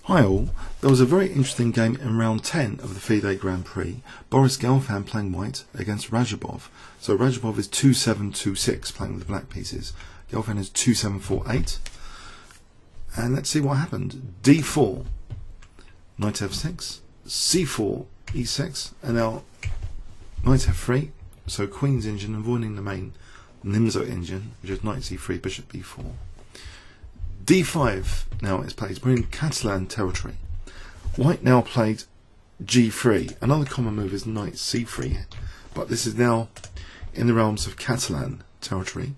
Hi all, there was a very interesting game in round 10 of the FIDE Grand Prix. Boris Gelfand playing white against Radjabov. So Radjabov is 2-7-2-6 playing with the black pieces. Gelfand is 2-7-4-8. And let's see what happened. D4, knight f6, c4, e6, and now knight f3. So queen's engine avoiding the main Nimzo engine, which is knight c3, bishop b4. D5 now is played. We're in Catalan territory. White now played G3. Another common move is knight C3, but this is now in the realms of Catalan territory.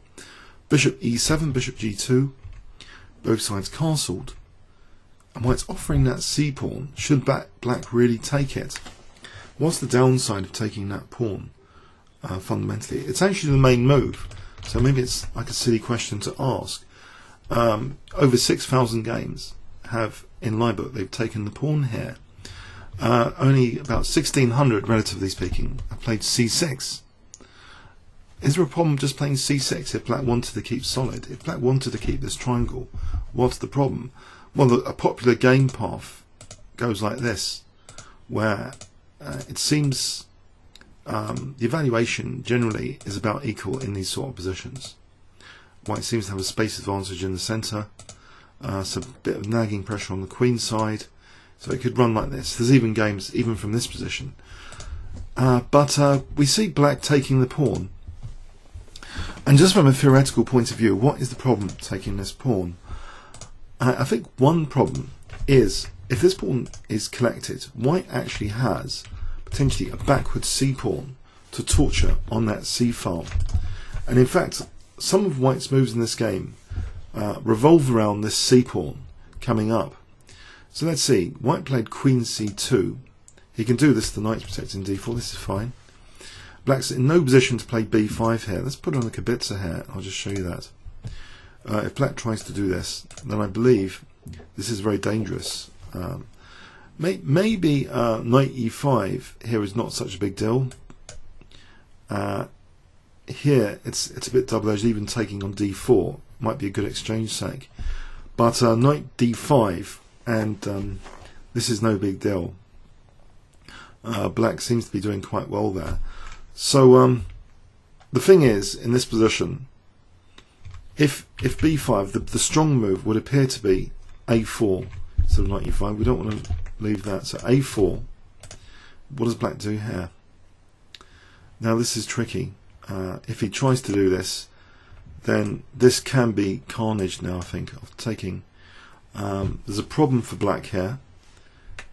Bishop E7, bishop G2, both sides castled. And White's offering that C pawn. Should black really take it? What's the downside of taking that pawn? Fundamentally, it's actually the main move. So maybe it's like a silly question to ask. Over 6,000 games have in Liebert they've taken the pawn here. Only about 1,600, relatively speaking, have played c6. Is there a problem just playing c6 if black wanted to keep solid? If black wanted to keep this triangle, what's the problem? Well, a popular game path goes like this, where it seems the evaluation generally is about equal in these sort of positions. White seems to have a space advantage in the centre, so a bit of nagging pressure on the queen side, so it could run like this. There's even games even from this position, but we see black taking the pawn, and just from a theoretical point of view, what is the problem taking this pawn? I think one problem is if this pawn is collected, white actually has potentially a backward c pawn to torture on that c file, and in fact some of White's moves in this game revolve around this c pawn coming up. So let's see. White played queen c2. He can do this. The knight's protecting d4. This is fine. Black's in no position to play b5 here. Let's put on a kibitzer here. I'll just show you that. If black tries to do this, then I believe this is very dangerous. Maybe knight e5 here is not such a big deal. Here it's a bit double-edged. Even taking on d4 might be a good exchange sake, but knight d5 and this is no big deal. Black seems to be doing quite well there. So the thing is, in this position, if b5, the strong move would appear to be a4 instead of knight e5. We don't want to leave that. So a4. What does black do here? Now this is tricky. If he tries to do this, then this can be carnage now, I think, of taking. There's a problem for black here,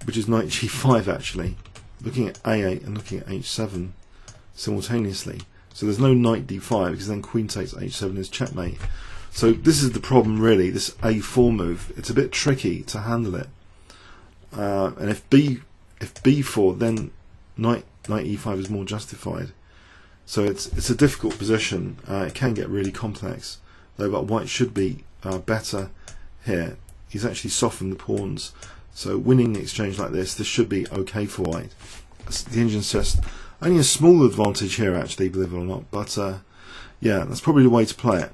which is knight g5 actually, looking at a8 and looking at h7 simultaneously. So there's no knight d5 because then queen takes h7 is checkmate. So this is the problem really, this a4 move. It's a bit tricky to handle it. And if b4, then knight e5 is more justified. So it's a difficult position. It can get really complex, though. But White should be better here. He's actually softened the pawns, so winning the exchange like this should be okay for White. The engine says only a small advantage here, actually, believe it or not. But yeah, that's probably the way to play it.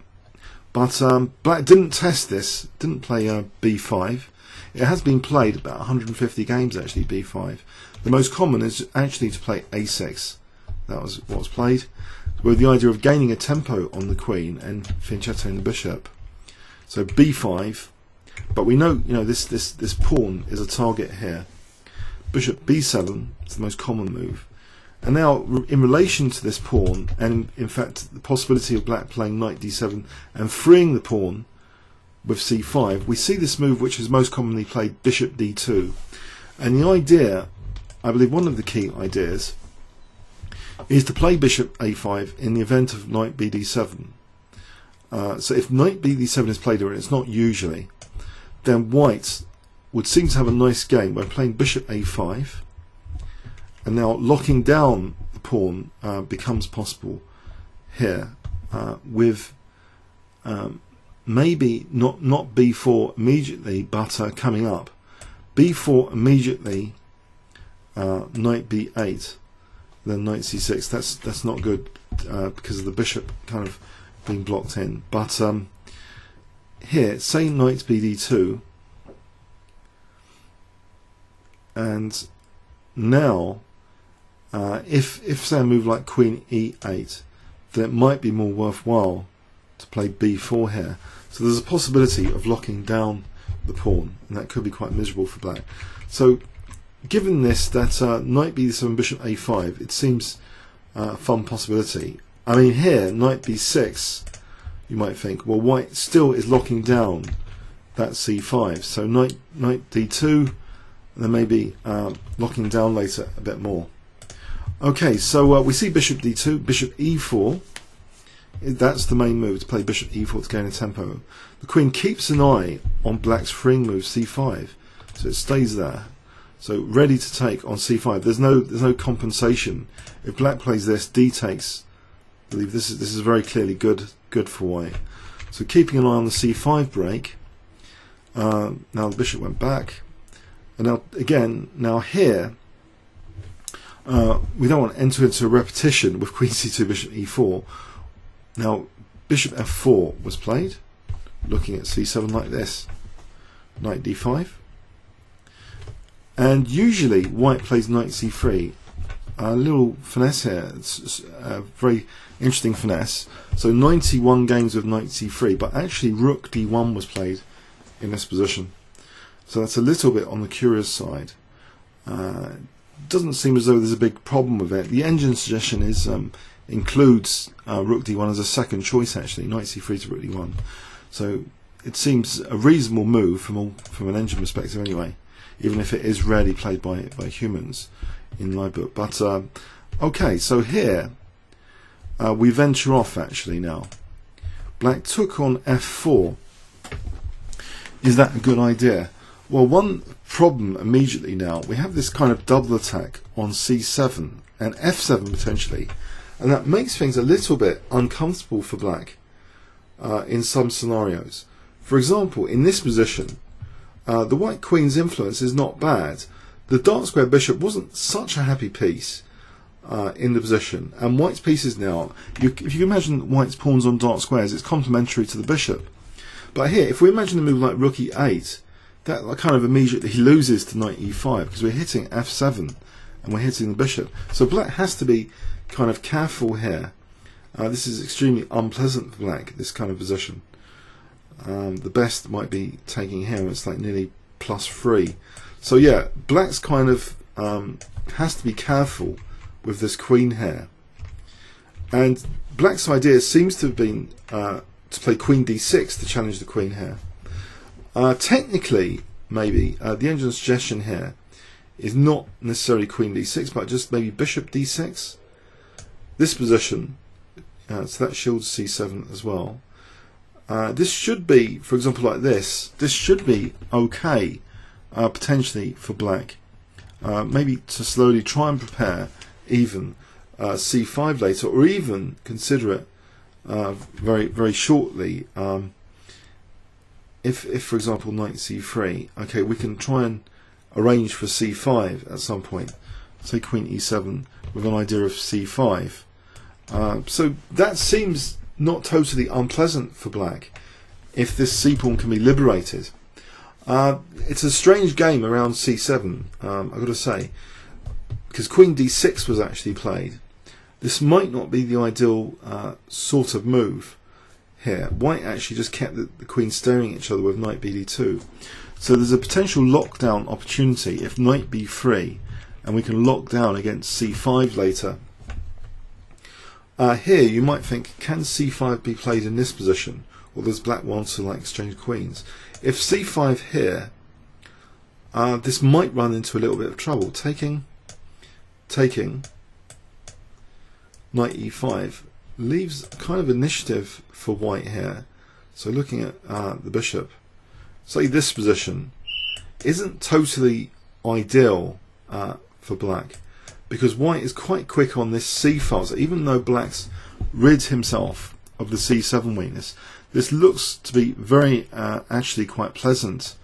But Black didn't test this. Didn't play b5. It has been played about 150 games actually. b5. The most common is actually to play a6. That was what was played, with the idea of gaining a tempo on the queen and fianchettoing the bishop. So b5, but we know, this pawn is a target here. Bishop b7 is the most common move. And now, in relation to this pawn, and in fact the possibility of black playing knight d7 and freeing the pawn with c5, we see this move which is most commonly played, bishop d2. And the idea, I believe one of the key ideas, is to play bishop a5 in the event of knight bd7. So if knight bd7 is played, and it's not usually, then White would seem to have a nice game by playing bishop a5, and now locking down the pawn becomes possible here with maybe not b4 immediately, but coming up. b4 immediately, knight b8. Then knight c6. That's not good because of the bishop kind of being blocked in. But here, say knight bd2, And now, if say a move like Queen E8, then it might be more worthwhile to play B4 here. So there's a possibility of locking down the pawn, and that could be quite miserable for black. So given this, that knight B7, bishop A5, it seems a fun possibility. I mean, here, knight B6, you might think, well, white still is locking down that C5. So knight D2, and then maybe locking down later a bit more. Okay, so we see bishop D2, bishop E4. That's the main move, to play bishop E4 to gain a tempo. The queen keeps an eye on black's freeing move C5, so it stays there. So ready to take on C5. There's no compensation. If black plays this, D takes. I believe this is very clearly good for white. So keeping an eye on the C5 break. Now the bishop went back, and now again, here we don't want to enter into a repetition with Queen C2, bishop E4. Now bishop F4 was played, looking at C7 like this, knight D5, and usually white plays knight C3. A little finesse here, it's a very interesting finesse. So 91 games with knight C3, but actually rook D1 was played in this position. So that's a little bit on the curious side. Doesn't seem as though there's a big problem with it. The engine suggestion is includes rook D1 as a second choice, actually, knight C3 to rook D1. So it seems a reasonable move from an engine perspective anyway, even if it is rarely played by humans in my book. But okay, so here we venture off actually now. Black took on F4. Is that a good idea? Well, one problem immediately now, we have this kind of double attack on C7 and F7 potentially, and that makes things a little bit uncomfortable for black in some scenarios. For example, in this position, the white queen's influence is not bad. The dark square bishop wasn't such a happy piece in the position, and white's pieces now, if you imagine white's pawns on dark squares, it's complementary to the bishop. But here, if we imagine a move like rook E8, that kind of immediately loses to knight E5, because we're hitting F7 and we're hitting the bishop. So black has to be kind of careful here. This is extremely unpleasant for black, this kind of position. The best might be taking here, it's like nearly +3. So yeah, black's kind of has to be careful with this queen here. And black's idea seems to have been to play Queen D6 to challenge the queen here. Technically, maybe the engine suggestion here is not necessarily Queen D6, but just maybe Bishop D6. This position, so that shields C7 as well. This should be, for example, like this. This should be okay, potentially for black. Maybe to slowly try and prepare even C5 later, or even consider it very shortly. If for example knight C3, okay, we can try and arrange for C5 at some point. Say Queen E7 with an idea of C5. So that seems not totally unpleasant for black if this C pawn can be liberated. It's a strange game around C7, I've got to say, because Queen D6 was actually played. This might not be the ideal sort of move here. White actually just kept the queen staring at each other with knight BD2. So there's a potential lockdown opportunity if knight B3, and we can lock down against C5 later. Here you might think, can C5 be played in this position? Or does black want to like exchange queens? If C5 here, this might run into a little bit of trouble. Taking knight E5 leaves kind of initiative for white here. So looking at the bishop, say this position isn't totally ideal for black, because white is quite quick on this C file. So even though black's rid himself of the C7 weakness, this looks to be very actually quite pleasant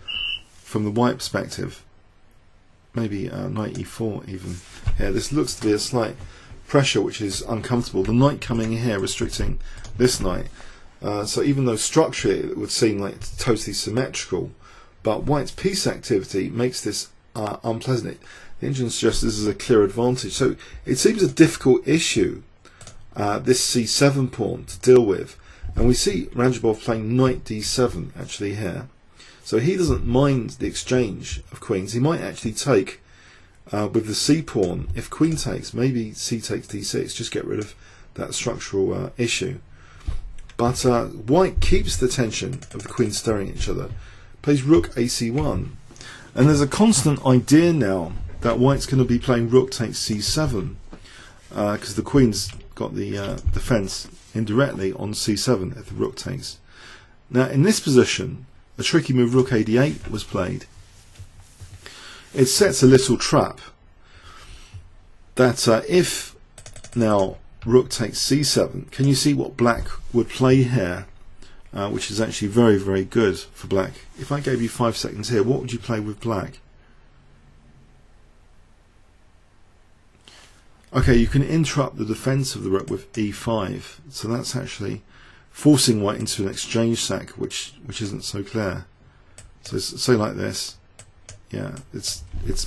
from the white perspective. Maybe knight E4 even here. This looks to be a slight pressure which is uncomfortable. The knight coming in here restricting this knight. So even though structurally it would seem like it's totally symmetrical, but white's piece activity makes this unpleasant. The engine suggests this is a clear advantage. So it seems a difficult issue, this c7 pawn to deal with. And we see Radjabov playing knight d7 actually here. So he doesn't mind the exchange of queens. He might actually take with the c pawn. If queen takes, maybe c takes d6, just get rid of that structural issue. But white keeps the tension of the queens staring at each other, plays rook ac1, and there's a constant idea now that white's going to be playing rook takes c7 because the queen's got the defense indirectly on c7 if the rook takes. Now in this position, a tricky move rook ad8 was played. It sets a little trap that if now rook takes c7, can you see what black would play here, which is actually very, very good for black. If I gave you 5 seconds here, what would you play with black? Okay, you can interrupt the defense of the rook with e5, so that's actually forcing white into an exchange sack, which isn't so clear. So say like this, yeah, it's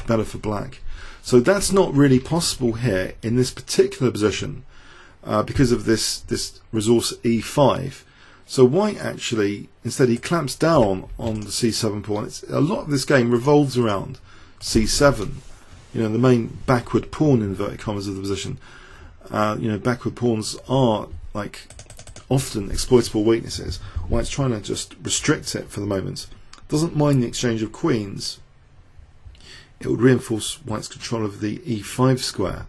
better for black. So that's not really possible here in this particular position because of this resource e5. So white actually, instead he clamps down on the c7 pawn. A lot of this game revolves around c7. You know, the main backward pawn, in inverted commas, of the position. You know, backward pawns are like often exploitable weaknesses. White's trying to just restrict it for the moment. Doesn't mind the exchange of queens. It would reinforce white's control of the e5 square.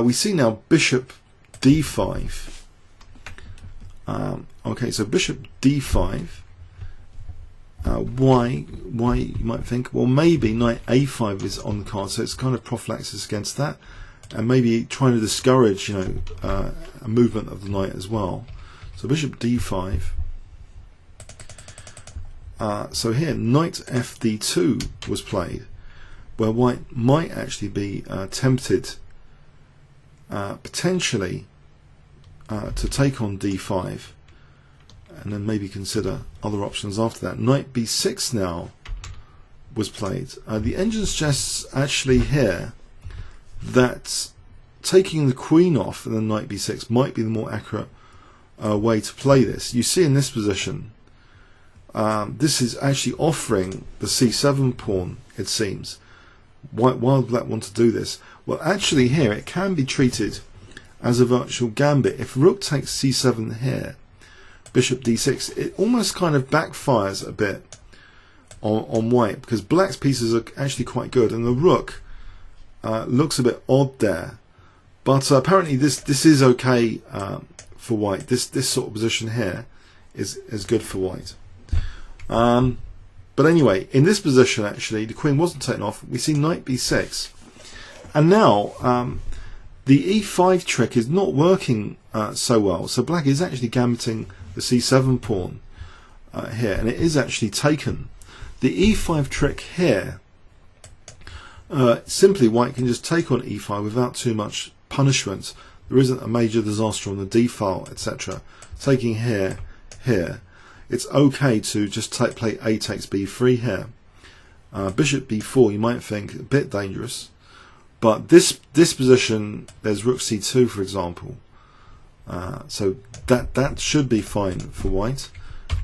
We see now bishop d5. Okay, so bishop d5. Why you might think, well, maybe knight a5 is on the card, so it's kind of prophylaxis against that, and maybe trying to discourage, you know, a movement of the knight as well. So bishop d5. So here knight fd2 was played, where white might actually be tempted potentially to take on d5, and then maybe consider other options after that. Knight b6 now was played. The engine suggests actually here that taking the queen off and then knight b6 might be the more accurate way to play this. You see in this position, this is actually offering the c7 pawn, it seems. Why would black want to do this? Well, actually here it can be treated as a virtual gambit. If rook takes c7 here, bishop d6, it almost kind of backfires a bit on white, because black's pieces are actually quite good and the rook looks a bit odd there. But apparently this is okay for white. This sort of position here is good for white. But anyway, in this position actually the queen wasn't taken off. We see knight b6, and now the e5 trick is not working so well. So black is actually gambiting the c7 pawn here, and it is actually taken. The e5 trick here, simply white can just take on e5 without too much punishment. There isn't a major disaster on the d file, etc. Taking here, it's okay to just play a takes b3 here. Bishop b4, you might think a bit dangerous, but this position, there's rook c2 for example. So that should be fine for white,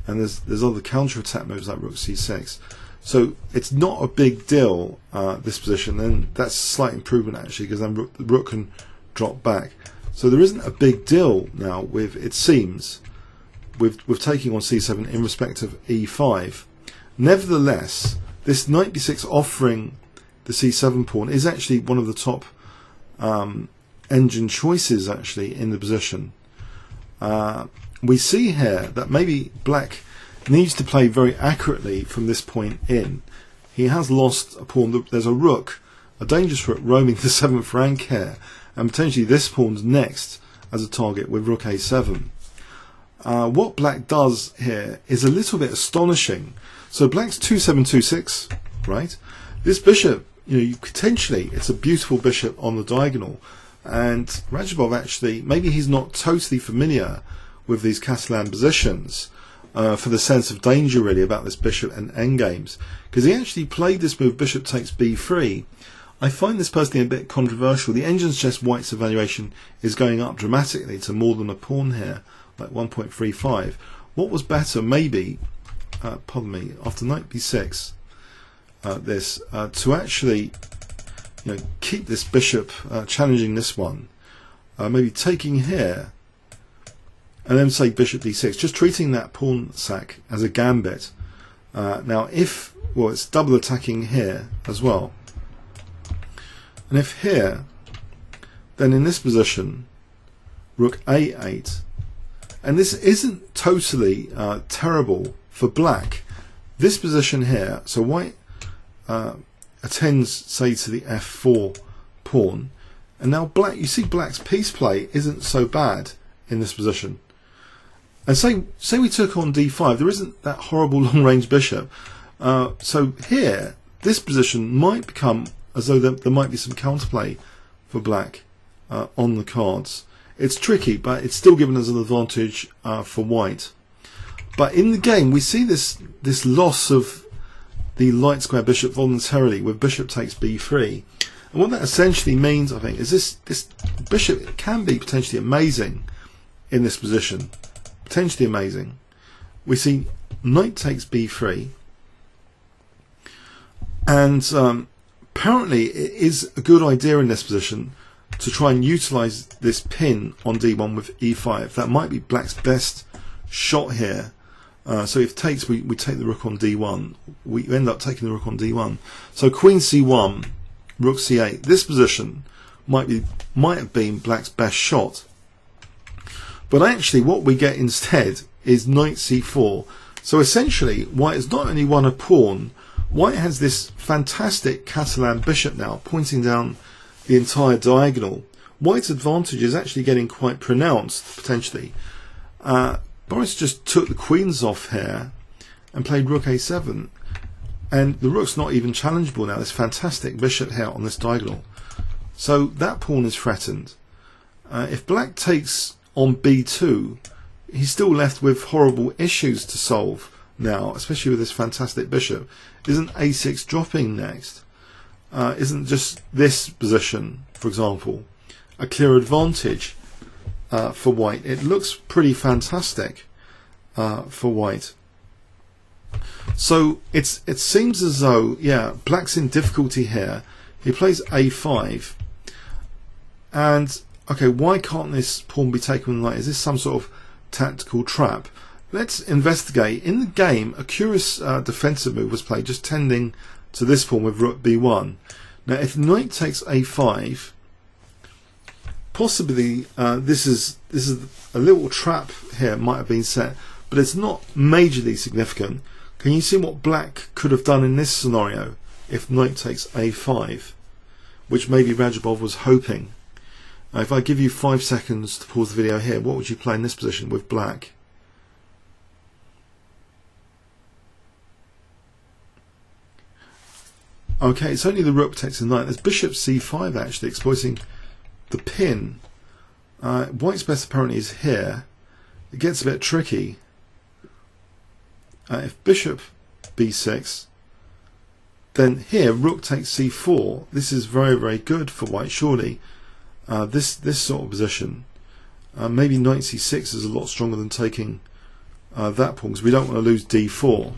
and there's other counter-attack moves like rook c6. So it's not a big deal, this position, and that's a slight improvement actually, because then the rook can drop back. So there isn't a big deal now with, it seems, with taking on c7 in respect of e5. Nevertheless, this knight b6 offering the c7 pawn is actually one of the top engine choices actually in the position. We see here that maybe black needs to play very accurately from this point in. He has lost a pawn. There's a rook, a dangerous rook, roaming the 7th rank here, and potentially this pawn's next as a target with rook a7. What black does here is a little bit astonishing. So black's 2-7-2-6, right? This bishop, potentially it's a beautiful bishop on the diagonal, and Radjabov actually, maybe he's not totally familiar with these Catalan positions, for the sense of danger really about this bishop and endgames, because he actually played this move bishop takes b3. I find this personally a bit controversial. The engine suggests white's evaluation is going up dramatically to more than a pawn here, like 1.35. What was better, maybe, pardon me, after knight b6, to actually, keep this bishop challenging this one, maybe taking here, and then say bishop d6, just treating that pawn sack as a gambit. Now, it's double attacking here as well. And if here, then in this position, rook a8, and this isn't totally terrible for black. This position here, so white attends, say, to the f4 pawn, and now black, you see black's piece play isn't so bad in this position. And say we took on d5, there isn't that horrible long-range bishop. So here, this position might become as though there might be some counterplay for black on the cards. It's tricky, but it's still given us an advantage for white. But in the game, we see this loss of the light square bishop voluntarily with bishop takes b3. And what that essentially means, I think, is this bishop can be potentially amazing in this position. Potentially amazing. We see knight takes b3. And apparently it is a good idea in this position to try and utilize this pin on d1 with e5. That might be black's best shot here. So if takes, we take the rook on d1. We end up taking the rook on d1. So queen c1, rook c8. This position might have been black's best shot. But actually what we get instead is knight c4. So essentially white has not only won a pawn, white has this fantastic Catalan bishop now pointing down the entire diagonal. White's advantage is actually getting quite pronounced, potentially. Boris just took the queens off here and played rook a7. And the rook's not even challengeable now. This fantastic bishop here on this diagonal. So that pawn is threatened. If black takes on b2, he's still left with horrible issues to solve now, especially with this fantastic bishop. Isn't a6 dropping next? Isn't just this position, for example, a clear advantage for white? It looks pretty fantastic for white. So it seems as though, yeah, black's in difficulty here. He plays a5, and okay, why can't this pawn be taken with knight? Is this some sort of tactical trap? Let's investigate. In the game, a curious defensive move was played, just tending to this pawn with rook b1. Now, if knight takes a5, possibly this is a little trap here might have been set, but it's not majorly significant. Can you see what black could have done in this scenario if knight takes a5, which maybe Radjabov was hoping? If I give you 5 seconds to pause the video here, what would you play in this position with black? Okay, it's only the rook takes the knight. There's bishop c5 actually, exploiting the pin. White's best apparently is here. It gets a bit tricky. If bishop b6, then here rook takes c4. This is very, very good for white, surely. This sort of position. Maybe knight c6 is a lot stronger than taking that pawn, because we don't want to lose d4.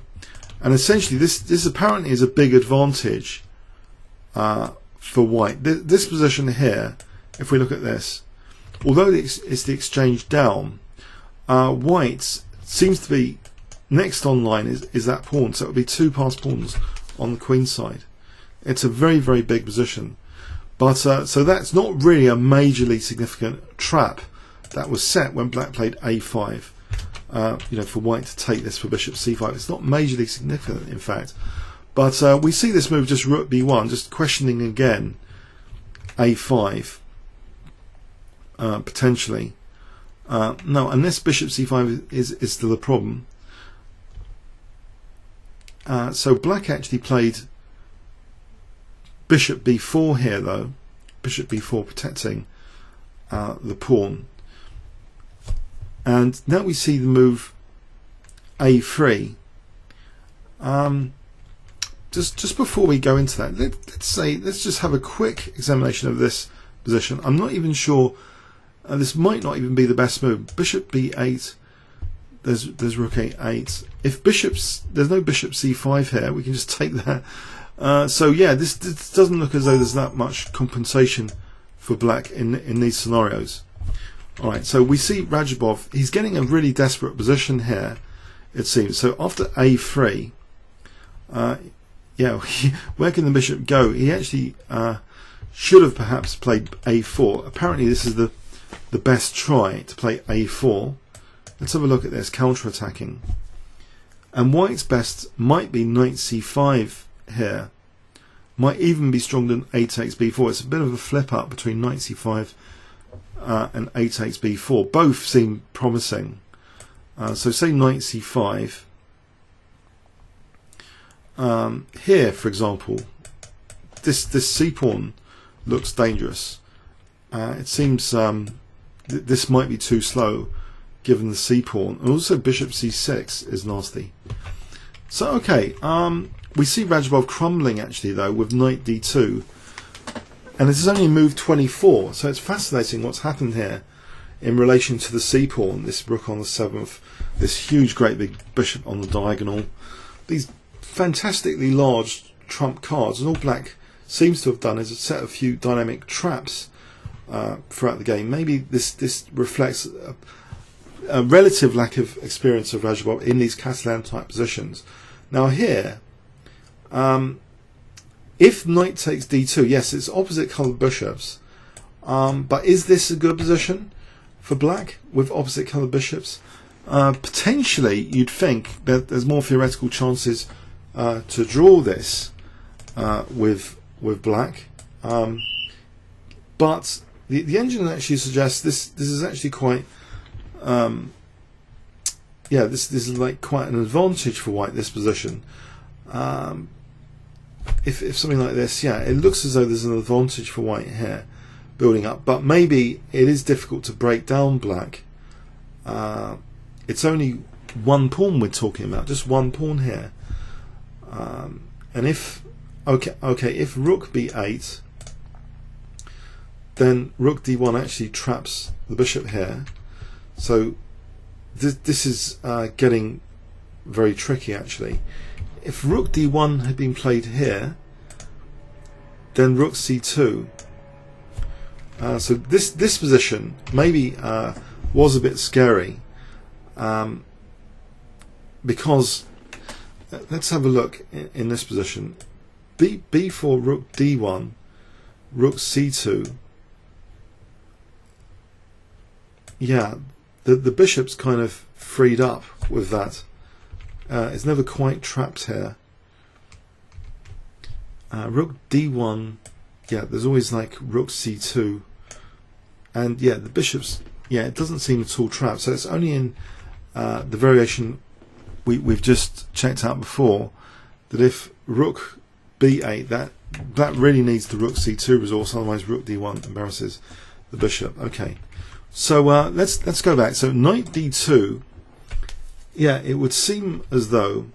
And essentially this apparently is a big advantage for white. This position here, if we look at this, although it's the exchange down, white seems to be next on line is that pawn, so it would be 2 passed pawns on the queen side. It's a very, very big position. But so that's not really a majorly significant trap that was set when black played a5. For white to take this for bishop c5. It's not majorly significant, in fact. But we see this move, just rook b1, just questioning again a5, potentially. No, and this bishop c5 is still a problem. So black actually played bishop b4 here, though. Bishop b4 protecting the pawn. And now we see the move a3. Just before we go into that, let's just have a quick examination of this position. I'm not even sure. This might not even be the best move. Bishop b8. There's rook a8. If there's no bishop c5 here, we can just take that. So yeah, this doesn't look as though there's that much compensation for black in these scenarios. All right, so we see Radjabov. He's getting a really desperate position here, it seems. So after a3, yeah, where can the bishop go? He actually should have perhaps played a4. Apparently, this is the best try to play a4. Let's have a look at this, counter-attacking. And white's best might be knight c5 here. Might even be stronger than a takes b4. It's a bit of a flip-up between knight c5 and a takes b4. Both seem promising. So say knight c5. Here, for example, this c-pawn looks dangerous. It seems this might be too slow, given the c-pawn, and also bishop c6 is nasty. So okay, we see Radjabov crumbling actually though with knight d2, and this is only move 24. So it's fascinating what's happened here in relation to the c-pawn. This rook on the 7th, this huge, great big bishop on the diagonal, these fantastically large trump cards, and all black seems to have done is a set a few dynamic traps throughout the game. Maybe this reflects a relative lack of experience of Radjabov in these Catalan type positions. Now here, if knight takes d2, yes, it's opposite coloured bishops, but is this a good position for black with opposite coloured bishops? Potentially, you'd think that there's more theoretical chances to draw this with black, but the engine actually suggests this is actually quite yeah, this is like quite an advantage for white, this position. If something like this, yeah, it looks as though there's an advantage for white here building up, but maybe it is difficult to break down black. It's only one pawn we're talking about, just one pawn here. And if if rook b8, then rook d1 actually traps the bishop here. So this is getting very tricky actually. If rook d1 had been played here, then rook c2. So this position maybe was a bit scary, because let's have a look in this position. b4, rook d1, rook c2. Yeah, the bishop's kind of freed up with that. It's never quite trapped here. Rook d1, yeah, there's always like rook c2, and yeah, the bishop's, yeah, it doesn't seem at all trapped. So it's only in the variation we've just checked out before that if rook b8, that really needs the rook c2 resource, otherwise rook d1 embarrasses the bishop. Okay, so let's go back. So knight d2, yeah, it would seem as though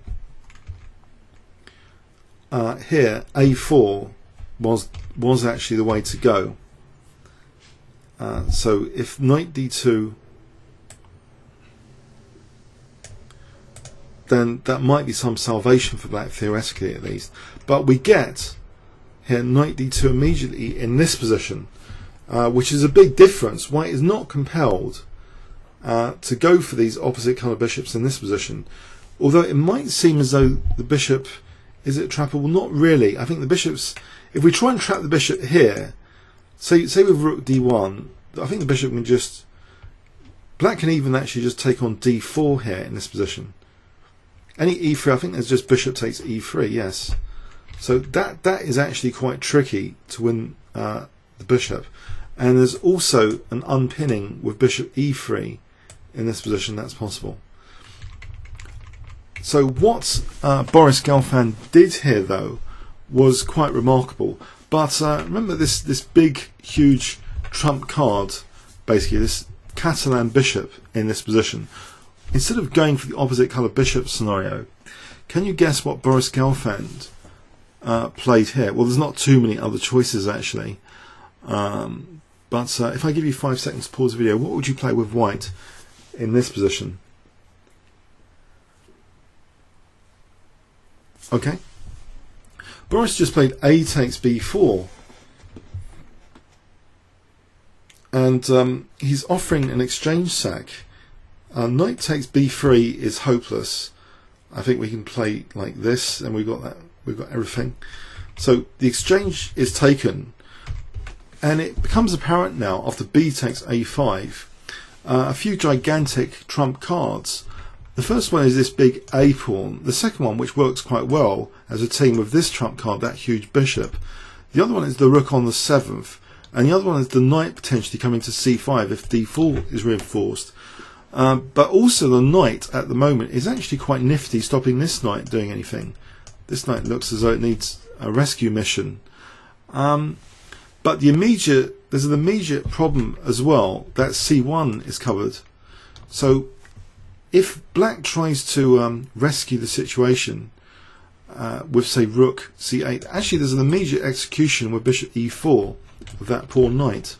here a4 was actually the way to go. So if knight d2, then that might be some salvation for black, theoretically at least. But we get here knight d2 immediately in this position, which is a big difference. White is not compelled to go for these opposite colour bishops in this position, although it might seem as though the bishop, is it trappable? Not really. I think the bishop's, if we try and trap the bishop here, say with rook d1, I think the bishop can just, black can even actually just take on d4 here in this position. Any e3, I think there's just bishop takes e3, yes. So that is actually quite tricky to win the bishop. And there's also an unpinning with bishop e3 in this position, that's possible. So what Boris Gelfand did here though was quite remarkable. But remember this big, huge trump card, basically this Catalan bishop in this position. instead of going for the opposite colour bishop scenario, can you guess what Boris Gelfand played here? Well, there's not too many other choices actually, but if I give you 5 seconds to pause the video, what would you play with white in this position? Okay, Boris just played A takes B4, and he's offering an exchange sack. Knight takes B3 is hopeless. I think we can play like this, and we've got that. We've got everything. So the exchange is taken, and it becomes apparent now after B takes A5 a few gigantic trump cards. The first one is this big A pawn. The second one, which works quite well as a team with this trump card, that huge bishop. The other one is the rook on the 7th, and the other one is the knight potentially coming to C5 if D4 is reinforced. But also the knight at the moment is actually quite nifty, stopping this knight doing anything. This knight looks as though it needs a rescue mission. But there's an immediate problem as well, that C1 is covered. So if black tries to rescue the situation with, say, rook C8, actually there's an immediate execution with bishop E4 of that poor knight.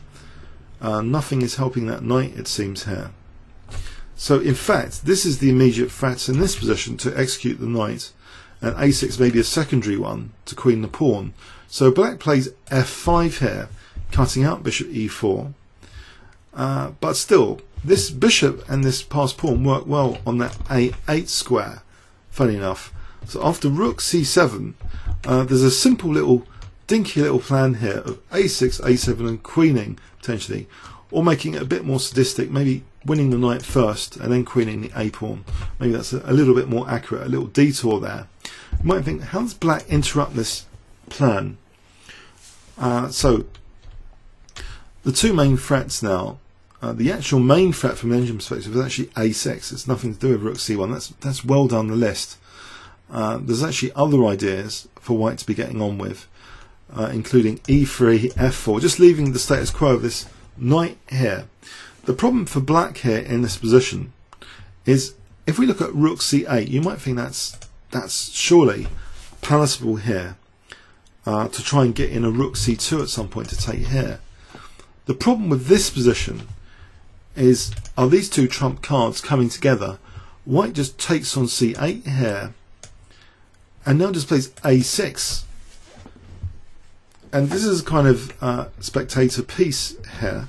Nothing is helping that knight, it seems, here. So in fact, this is the immediate threat in this position to execute the knight, and A6 may be a secondary one to queen the pawn. So black plays F5 here, cutting out bishop E4. But still, this bishop and this passed pawn work well on that A8 square, funny enough. So after rook C7, there's a simple little, dinky little plan here of A6, A7 and queening, potentially. Or making it a bit more sadistic, maybe winning the knight first and then queening the A pawn. Maybe that's a little bit more accurate, a little detour there. You might think, how does black interrupt this plan? So, the two main threats now, the actual main threat from an engine perspective is actually A6. It's nothing to do with rook C1. That's well down the list. There's actually other ideas for white to be getting on with, including E3, F4, just leaving the status quo of this knight here. The problem for black here in this position is if we look at rook C8, you might think that's surely palatable here to try and get in a rook C2 at some point to take here. The problem with this position is, are these two trump cards coming together? White just takes on C8 here and now just plays A6, and this is a kind of spectator piece here,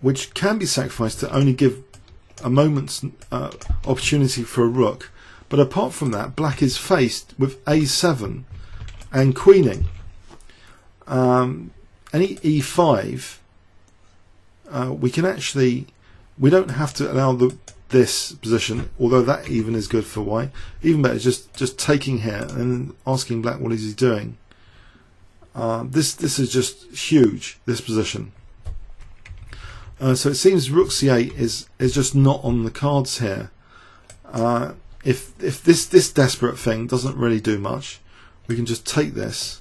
which can be sacrificed to only give a moment's opportunity for a rook. But apart from that, black is faced with A7 and queening. Any E5, we don't have to allow this position, although that even is good for white. Even better, just taking here and asking black what is he doing. This is just huge, this position. So it seems rook c8 is just not on the cards here. If this desperate thing doesn't really do much, we can just take this,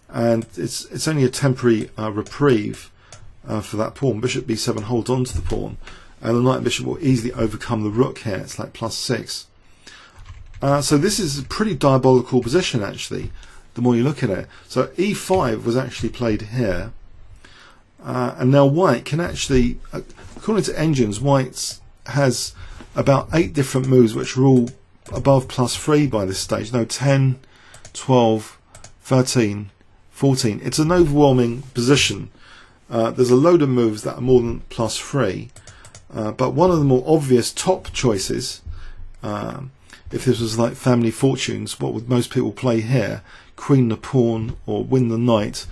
and it's only a temporary reprieve for that pawn. Bishop b7 holds on to the pawn, and the knight and bishop will easily overcome the rook here. It's like +6. So this is a pretty diabolical position, actually, the more you look at it. So e5 was actually played here, and now white can actually, according to engines, white has about 8 different moves which are all above +3 by this stage. No, 10, 12, 13, 14. It's an overwhelming position. There's a load of moves that are more than +3, but one of the more obvious top choices, if this was like Family Fortunes, what would most people play here? Queen the pawn or win the knight.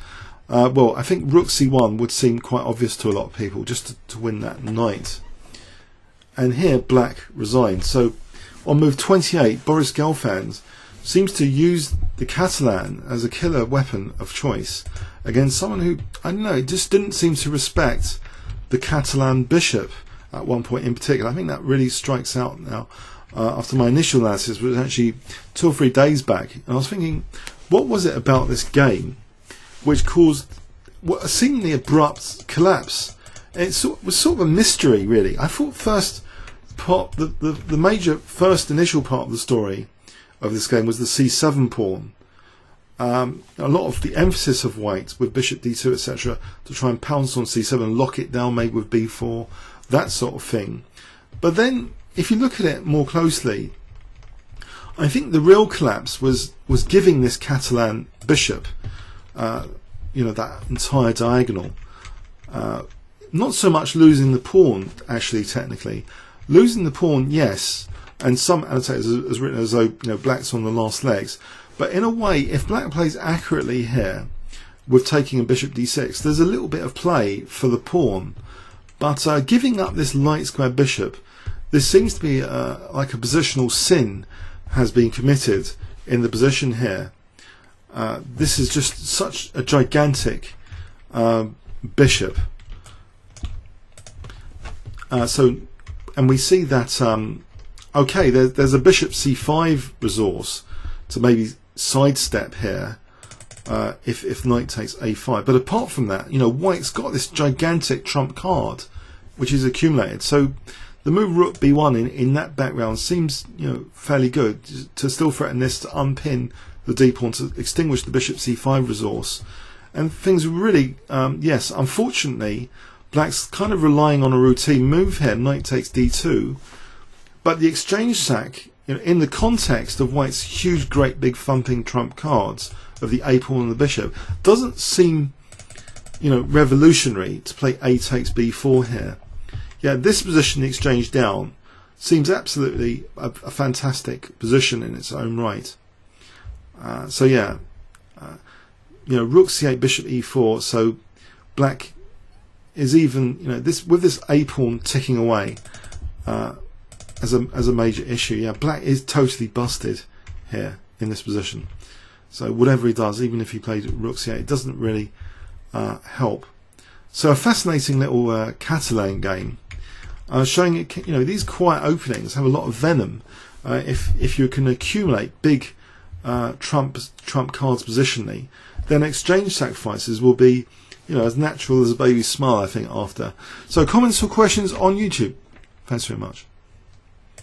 Well, I think rook c1 would seem quite obvious to a lot of people, just to win that knight. And here black resigned. So on move 28, Boris Gelfand seems to use the Catalan as a killer weapon of choice against someone who, I don't know, just didn't seem to respect the Catalan bishop at one point in particular. I think that really strikes out now after my initial analysis, which was actually 2 or 3 days back. And I was thinking, what was it about this game which caused what a seemingly abrupt collapse? It was sort of a mystery, really. I thought first the major first initial part of the story of this game was the c7 pawn. A lot of the emphasis of white with bishop d2 etc. to try and pounce on c7 and lock it down, maybe with b4, that sort of thing. But then if you look at it more closely, I think the real collapse was giving this Catalan bishop, you know, that entire diagonal. Not so much losing the pawn, actually, technically. Losing the pawn, yes, and some annotators has written as though, you know, black's on the last legs. But in a way, if black plays accurately here, with taking a bishop d6, there's a little bit of play for the pawn. But giving up this light square bishop, this seems to be like a positional sin has been committed in the position here. This is just such a gigantic bishop. And we see that okay, there's a bishop c5 resource to maybe sidestep here if knight takes a5. But apart from that, you know, white's got this gigantic trump card which is accumulated. So the move rook b1 in that background seems, you know, fairly good to still threaten this, to unpin the d pawn, to extinguish the bishop c5 resource. And things really, yes, unfortunately, black's kind of relying on a routine move here, knight takes d2, but the exchange sack, you know, in the context of white's huge, great, big thumping trump cards of the a pawn and the bishop, doesn't seem, you know, revolutionary to play a takes b4 here. Yeah, this position, the exchange down, seems absolutely a fantastic position in its own right. So yeah, you know, rook c8, bishop e4. So black is even, you know, this with this a pawn ticking away as a major issue. Yeah, black is totally busted here in this position. So whatever he does, even if he played rook c8, it doesn't really help. So a fascinating little Catalan game, showing it, you know, these quiet openings have a lot of venom if you can accumulate big trump cards positionally. Then exchange sacrifices will be, you know, as natural as a baby's smile, I think, after. So comments or questions on YouTube. Thanks very much.